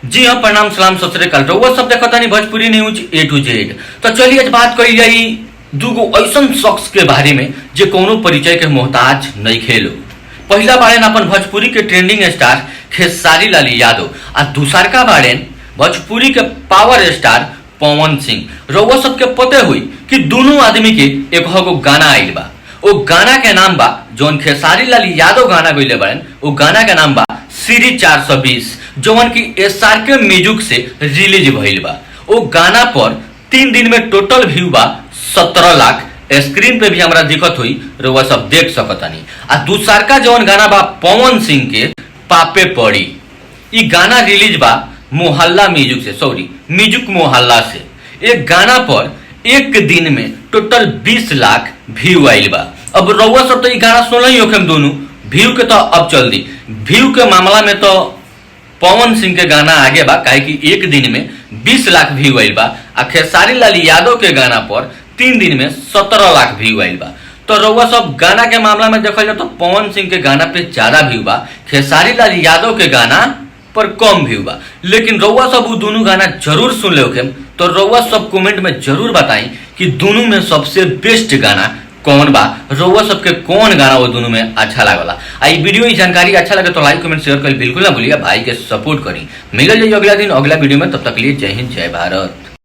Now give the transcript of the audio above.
जी हाँ, प्रणाम सलाम सत श्री अकाल। रउआ सब देखता नहीं Bhojpuri news A to Z। तो चलिए आज बात करी जाई दूगो ऐसन शख्स के बारे में जे कोनो परिचय के मोहताज नहीं खेलो। पहला बाड़ेन अपन भोजपुरी के ट्रेंडिंग स्टार खेसारी लाल यादव आ दूसरका बाड़ेन भोजपुरी के पावर स्टार पवन सिंह। रउआ सबके पते हुई कि दोनों आदमी के एगो गाना आइल बा। वो गाना के नाम बा जौन खेसारी लाल यादव गाना गइले बाड़ेन, वो गाना के नाम बा सीरी 420 जौन की SRK म्यूजिक से रिलीज भइल बा। वो गाना पर 3 दिन में टोटल व्यू बा 17 लाख। स्क्रीन पे भी हमरा दिखत हुई, रउआ सब देख सकतानी। आ दूसरका जौन गाना बा पवन सिंह के पापे पड़ी। ई गाना रिलीज बा मोहल्ला म्यूजिक से, सॉरी म्यूजिक मोहल्ला से। एक गाना पर एक दिन में टोटल 20 लाख व्यू आइल बा। अब रउआ सब तो ई गाना सुनल ही होखे दोनों व्यू के। तो अब चल दी व्यू के मामला में तो पवन सिंह के गाना आगे बा, काहे कि एक दिन में 20 लाख व्यू आइल बा। आ खेसारी लाल यादव के गाना पर 3 दिन में 17 लाख व्यू आइल बा। तो रउआ सब गाना के मामला में देखल जाए तो पवन सिंह के गाना पे ज्यादा व्यू बा, खेसारी लाल यादव के गाना पर कम व्यू बा। लेकिन रउआ सब वो दोनों गाना जरूर सुन ले होखे। तो रउआ सब कमेंट में जरूर बताई कि दोनों में सबसे बेस्ट गाना कौन बा। रउआ सबके कौन गाना वो दोनों में अच्छा लागला। आई वीडियो की जानकारी अच्छा लगे तो लाइक कमेंट शेयर कर बिल्कुल ना भूलिए। भाई के सपोर्ट करी। मिलल जाइए अगला दिन अगला वीडियो में, तब तक लिए जय हिंद जय भारत।